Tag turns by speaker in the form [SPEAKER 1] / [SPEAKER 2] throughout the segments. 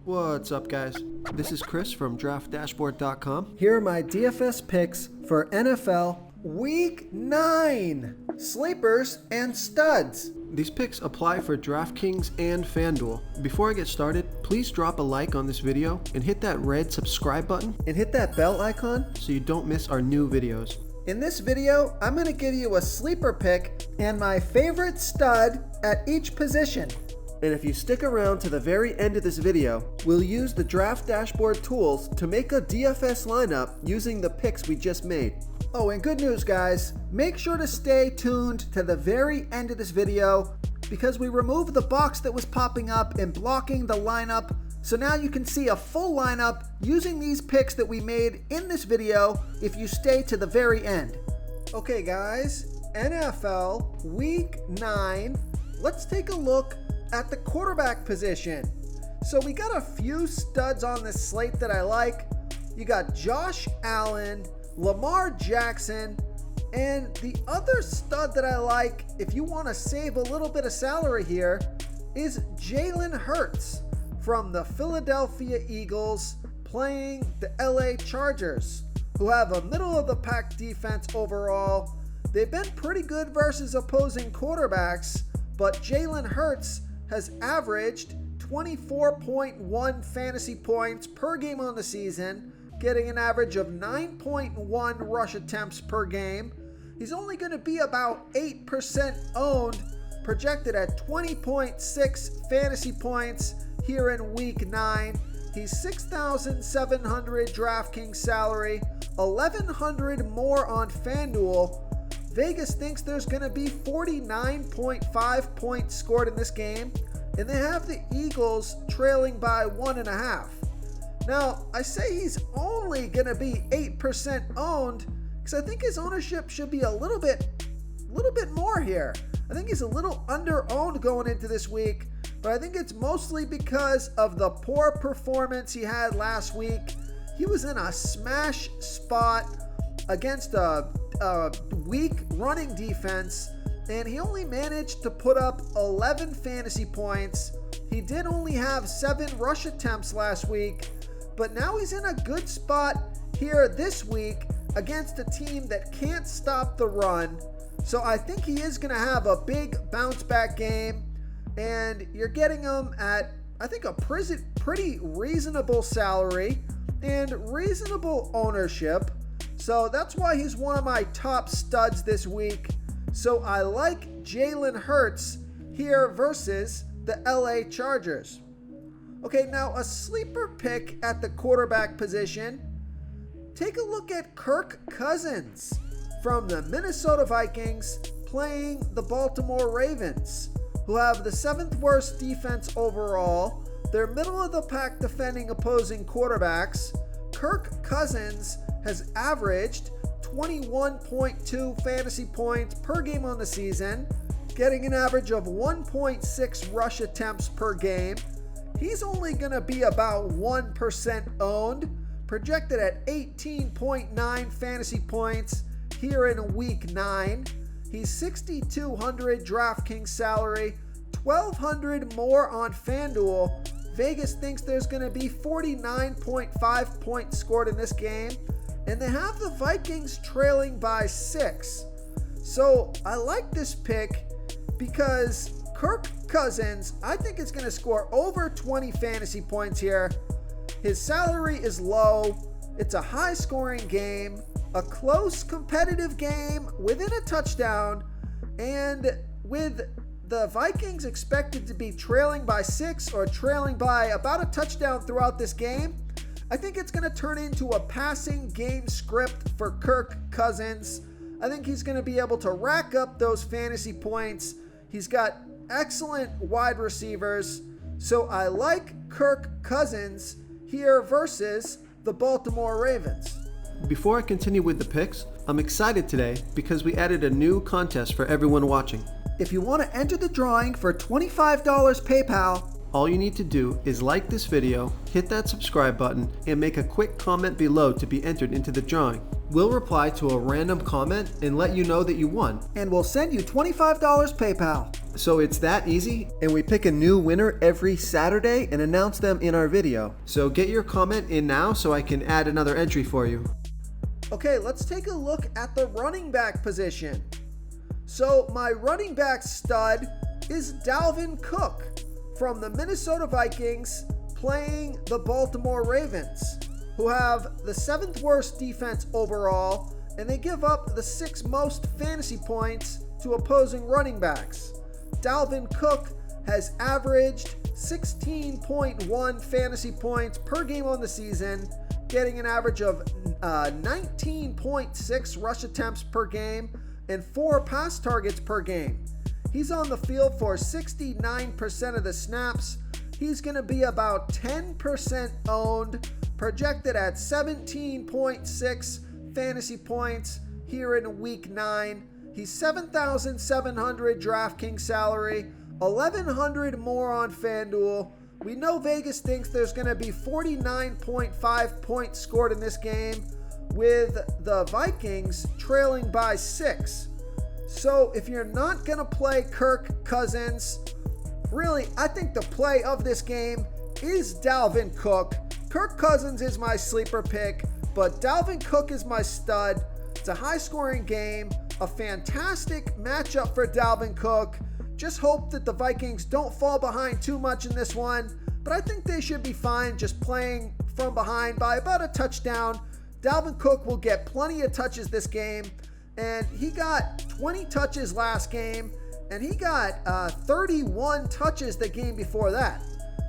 [SPEAKER 1] What's up, guys? This is Chris from DraftDashboard.com.
[SPEAKER 2] Here are my DFS picks for NFL Week 9. Sleepers and studs.
[SPEAKER 1] These picks apply for DraftKings and FanDuel. Before I get started, please drop a like on this video and hit that red subscribe button
[SPEAKER 2] And hit that bell icon
[SPEAKER 1] so you don't miss our new videos.
[SPEAKER 2] In this video, I'm going to give you a sleeper pick and my favorite stud at each position.
[SPEAKER 1] And if you stick around to the very end of this video, we'll use the Draft Dashboard tools to make a DFS lineup using the picks we just made.
[SPEAKER 2] Oh, and good news, guys. Make sure to stay tuned to the very end of this video because we removed the box that was popping up and blocking the lineup. So now you can see a full lineup using these picks that we made in this video if you stay to the very end. Okay, guys, NFL Week 9. Let's take a look at the quarterback position. So we got a few studs on this slate that I like. You got Josh Allen, Lamar Jackson, and the other stud that I like, if you want to save a little bit of salary here, is Jalen Hurts from the Philadelphia Eagles playing the LA Chargers, who have a middle-of-the-pack defense overall. They've been pretty good versus opposing quarterbacks, but Jalen Hurts has averaged 24.1 fantasy points per game on the season, getting an average of 9.1 rush attempts per game. He's only going to be about 8% owned, projected at 20.6 fantasy points here in Week 9. He's 6,700 DraftKings salary, 1,100 more on FanDuel. Vegas thinks there's going to be 49.5 points scored in this game, and they have the Eagles trailing by 1.5. Now, I say he's only going to be 8% owned because I think his ownership should be a little bit more here. I think he's a little under-owned going into this week, but I think it's mostly because of the poor performance he had last week. He was in a smash spot against a weak running defense, and he only managed to put up 11 fantasy points. He did only have 7 rush attempts last week, but now he's in a good spot here this week against a team that can't stop the run. So I think he is going to have a big bounce back game, and you're getting him at, I think, a pretty reasonable salary and reasonable ownership. So that's why he's one of my top studs this week. So I like Jalen Hurts here versus the LA Chargers. Okay, now a sleeper pick at the quarterback position. Take a look at Kirk Cousins from the Minnesota Vikings playing the Baltimore Ravens, who have the 7th worst defense overall. They're middle of the pack defending opposing quarterbacks. Kirk Cousins has averaged 21.2 fantasy points per game on the season, getting an average of 1.6 rush attempts per game. He's only going to be about 1% owned, projected at 18.9 fantasy points here in Week 9. He's 6,200 DraftKings salary, 1,200 more on FanDuel. Vegas thinks there's going to be 49.5 points scored in this game, and they have the Vikings trailing by 6. So I like this pick because Kirk Cousins, I think, is going to score over 20 fantasy points here. His salary is low. It's a high-scoring game, a close, competitive game within a touchdown, and with the Vikings expected to be trailing by 6 or trailing by about a touchdown throughout this game, I think it's going to turn into a passing game script for Kirk Cousins. I think he's going to be able to rack up those fantasy points. He's got excellent wide receivers. So I like Kirk Cousins here versus the Baltimore Ravens.
[SPEAKER 1] Before I continue with the picks, I'm excited today because we added a new contest for everyone watching.
[SPEAKER 2] If you want to enter the drawing for $25 PayPal,
[SPEAKER 1] all you need to do is like this video, hit that subscribe button, and make a quick comment below to be entered into the drawing. We'll reply to a random comment and let you know that you won.
[SPEAKER 2] And we'll send you $25 PayPal.
[SPEAKER 1] So it's that easy, and we pick a new winner every Saturday and announce them in our video. So get your comment in now so I can add another entry for you.
[SPEAKER 2] Okay, let's take a look at the running back position. So my running back stud is Dalvin Cook from the Minnesota Vikings playing the Baltimore Ravens, who have the 7th worst defense overall, and they give up the 6th most fantasy points to opposing running backs. Dalvin Cook has averaged 16.1 fantasy points per game on the season, getting an average of 19.6 rush attempts per game and 4 pass targets per game. He's on the field for 69% of the snaps. He's going to be about 10% owned, projected at 17.6 fantasy points here in week 9. He's 7,700 DraftKings salary, 1,100 more on FanDuel. We know Vegas thinks there's going to be 49.5 points scored in this game, with the Vikings trailing by 6. So if you're not going to play Kirk Cousins, really, I think the play of this game is Dalvin Cook. Kirk Cousins is my sleeper pick, but Dalvin Cook is my stud. It's a high-scoring game, a fantastic matchup for Dalvin Cook. Just hope that the Vikings don't fall behind too much in this one, but I think they should be fine just playing from behind by about a touchdown. Dalvin Cook will get plenty of touches this game, and he got 20 touches last game, and he got 31 touches the game before that.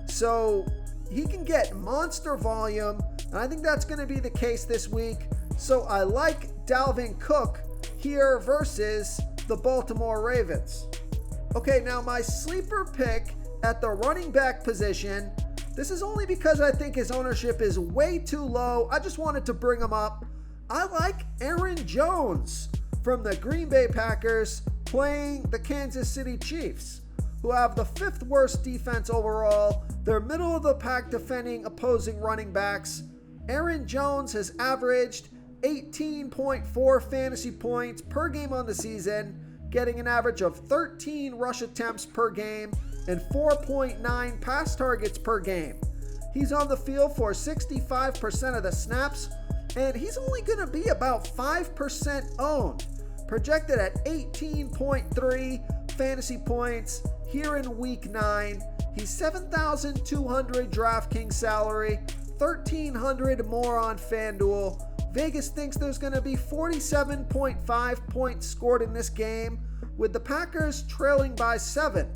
[SPEAKER 2] So he can get monster volume, and I think that's going to be the case this week. So I like Dalvin Cook here versus the Baltimore Ravens. Okay, now my sleeper pick at the running back position, this is only because I think his ownership is way too low. I just wanted to bring him up. I like Aaron Jones from the Green Bay Packers playing the Kansas City Chiefs, who have the 5th worst defense overall. They're middle of the pack defending opposing running backs. Aaron Jones has averaged 18.4 fantasy points per game on the season, getting an average of 13 rush attempts per game and 4.9 pass targets per game. He's on the field for 65% of the snaps, and he's only going to be about 5% owned, projected at 18.3 fantasy points here in week 9. He's 7,200 DraftKings salary, 1,300 more on FanDuel. Vegas thinks there's going to be 47.5 points scored in this game, with the Packers trailing by 7.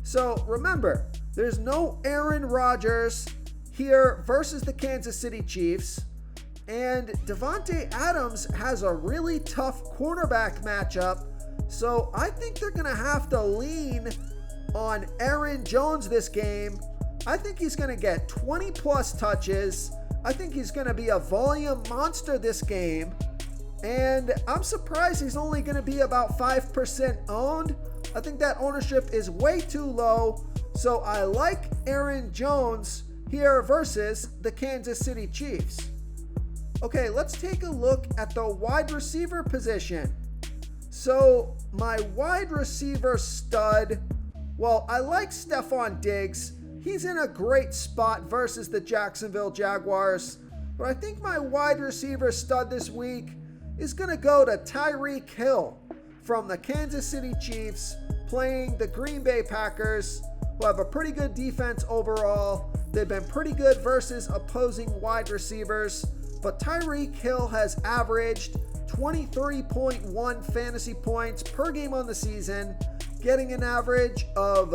[SPEAKER 2] So remember, there's no Aaron Rodgers here versus the Kansas City Chiefs, and Devontae Adams has a really tough cornerback matchup. So I think they're going to have to lean on Aaron Jones this game. I think he's going to get 20 plus touches. I think he's going to be a volume monster this game. And I'm surprised he's only going to be about 5% owned. I think that ownership is way too low. So I like Aaron Jones here versus the Kansas City Chiefs. Okay, let's take a look at the wide receiver position. So my wide receiver stud, well, I like Stephon Diggs. He's in a great spot versus the Jacksonville Jaguars. But I think my wide receiver stud this week is going to go to Tyreek Hill from the Kansas City Chiefs playing the Green Bay Packers, who have a pretty good defense overall. They've been pretty good versus opposing wide receivers, but Tyreek Hill has averaged 23.1 fantasy points per game on the season, getting an average of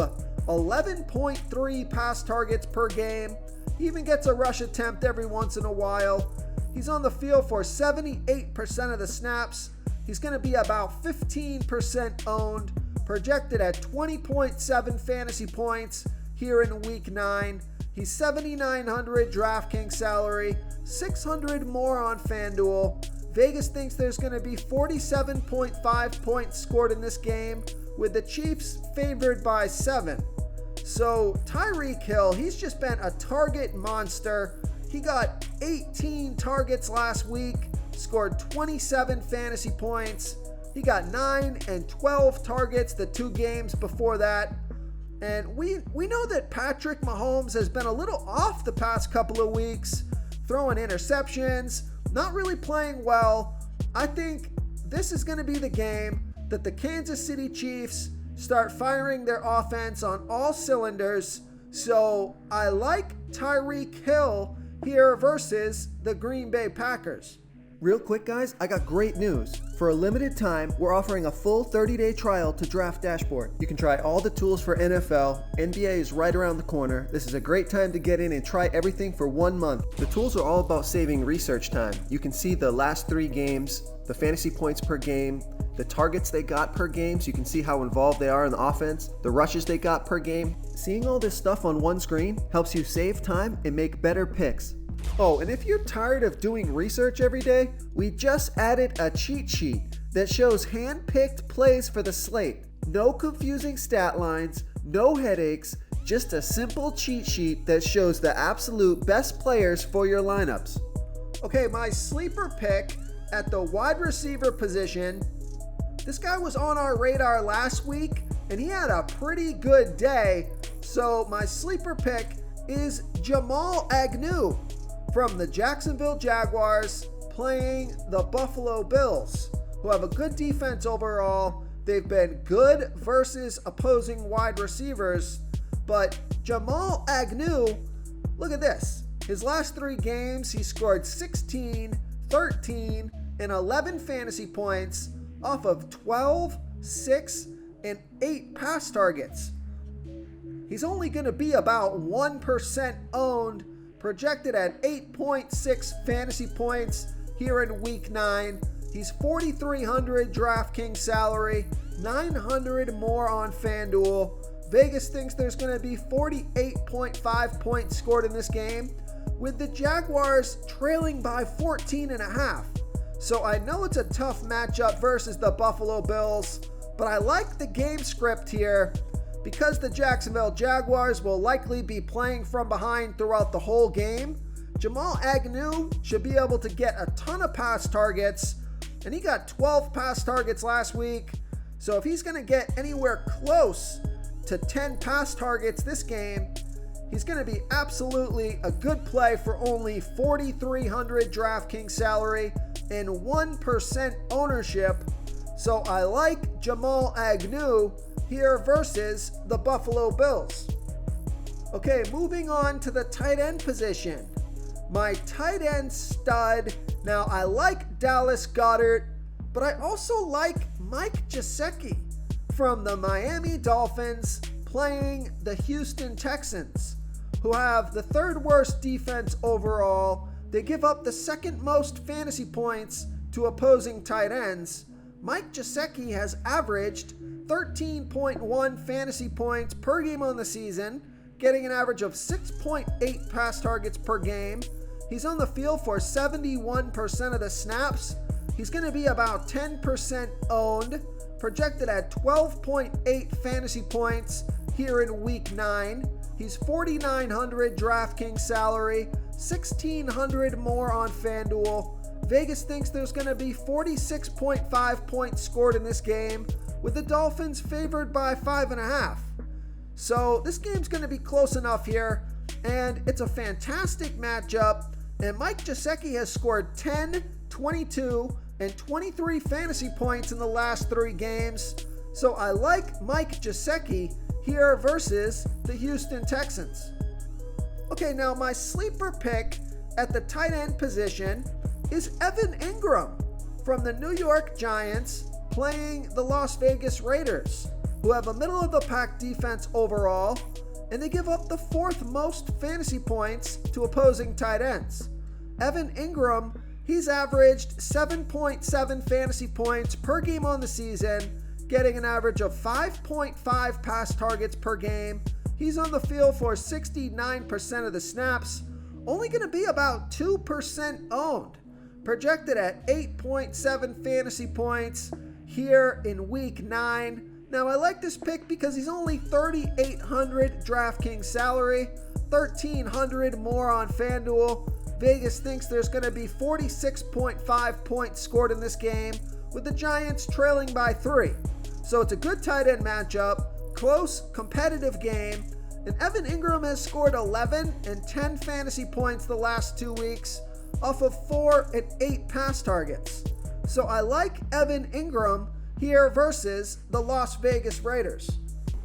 [SPEAKER 2] 11.3 pass targets per game. He even gets a rush attempt every once in a while. He's on the field for 78% of the snaps. He's going to be about 15% owned, projected at 20.7 fantasy points here in week 9. He's 7,900 DraftKings salary, 600 more on FanDuel. Vegas thinks there's going to be 47.5 points scored in this game, with the Chiefs favored by 7. So Tyreek Hill, he's just been a target monster. He got 18 targets last week, scored 27 fantasy points. He got 9 and 12 targets the 2 games before that. And we know that Patrick Mahomes has been a little off the past couple of weeks, throwing interceptions, not really playing well. I think this is going to be the game that the Kansas City Chiefs start firing their offense on all cylinders. So I like Tyreek Hill here versus the Green Bay Packers.
[SPEAKER 1] Real quick, guys, I got great news. For a limited time, we're offering a full 30-day trial to Draft Dashboard. You can try all the tools for NFL. NBA is right around the corner. This is a great time to get in and try everything for 1 month. The tools are all about saving research time. You can see the last 3 games, the fantasy points per game, the targets they got per game, so you can see how involved they are in the offense, the rushes they got per game. Seeing all this stuff on one screen helps you save time and make better picks. Oh, and if you're tired of doing research every day, we just added a cheat sheet that shows hand-picked plays for the slate. No confusing stat lines, no headaches, just a simple cheat sheet that shows the absolute best players for your lineups.
[SPEAKER 2] Okay, my sleeper pick at the wide receiver position, this guy was on our radar last week, and he had a pretty good day. So my sleeper pick is Jamal Agnew from the Jacksonville Jaguars playing the Buffalo Bills, who have a good defense overall. They've been good versus opposing wide receivers, but Jamal Agnew, look at this. His last 3 games, he scored 16, 13, and 11 fantasy points off of 12, 6, and 8 pass targets. He's only going to be about 1% owned, projected at 8.6 fantasy points here in week 9. He's 4,300 DraftKings salary, 900 more on FanDuel. Vegas thinks there's going to be 48.5 points scored in this game, with the Jaguars trailing by 14.5. So I know it's a tough matchup versus the Buffalo Bills, but I like the game script here because the Jacksonville Jaguars will likely be playing from behind throughout the whole game. Jamal Agnew should be able to get a ton of pass targets, and he got 12 pass targets last week. So if he's going to get anywhere close to 10 pass targets this game, he's going to be absolutely a good play for only 4,300 DraftKings salary and 1% ownership. So I like Jamal Agnew here versus the Buffalo Bills. Okay, moving on to the tight end position. My tight end stud. Now, I like Dallas Goedert, but I also like Mike Gesicki from the Miami Dolphins playing the Houston Texans, who have the 3rd worst defense overall. They give up the 2nd most fantasy points to opposing tight ends. Mike Gesicki has averaged 13.1 fantasy points per game on the season, getting an average of 6.8 pass targets per game. He's on the field for 71% of the snaps. He's going to be about 10% owned, projected at 12.8 fantasy points here in week 9. He's 4,900 DraftKings salary, 1,600 more on FanDuel. Vegas thinks there's going to be 46.5 points scored in this game, with the Dolphins favored by 5.5. So this game's going to be close enough here, and it's a fantastic matchup. And Mike Gesicki has scored 10, 22, and 23 fantasy points in the last 3 games. So I like Mike Gesicki here versus the Houston Texans. Okay, now my sleeper pick at the tight end position is Evan Ingram from the New York Giants playing the Las Vegas Raiders, who have a middle-of-the-pack defense overall, and they give up the 4th most fantasy points to opposing tight ends. Evan Ingram, he's averaged 7.7 fantasy points per game on the season, getting an average of 5.5 pass targets per game. He's on the field for 69% of the snaps, only going to be about 2% owned, projected at 8.7 fantasy points here in week 9. Now, I like this pick because he's only 3,800 DraftKings salary, 1,300 more on FanDuel. Vegas thinks there's going to be 46.5 points scored in this game, with the Giants trailing by 3. So it's a good tight end matchup, close, competitive game, and Evan Ingram has scored 11 and 10 fantasy points the last 2 weeks off of 4 and 8 pass targets. So I like Evan Ingram here versus the Las Vegas Raiders.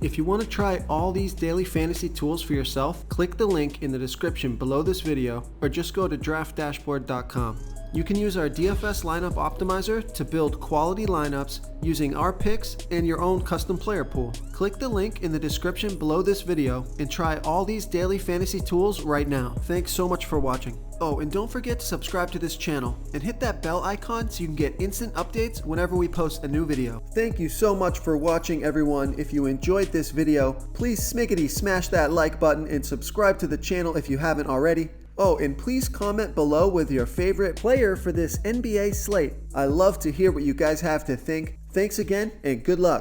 [SPEAKER 1] If you want to try all these daily fantasy tools for yourself, click the link in the description below this video or just go to draftdashboard.com. You can use our DFS lineup optimizer to build quality lineups using our picks and your own custom player pool. Click the link in the description below this video and try all these daily fantasy tools right now. Thanks so much for watching. Oh, and don't forget to subscribe to this channel and hit that bell icon so you can get instant updates whenever we post a new video. Thank you so much for watching, everyone. If you enjoyed this video, please smash that like button and subscribe to the channel if you haven't already. Oh, and please comment below with your favorite player for this NBA slate. I love to hear what you guys have to think. Thanks again, and good luck.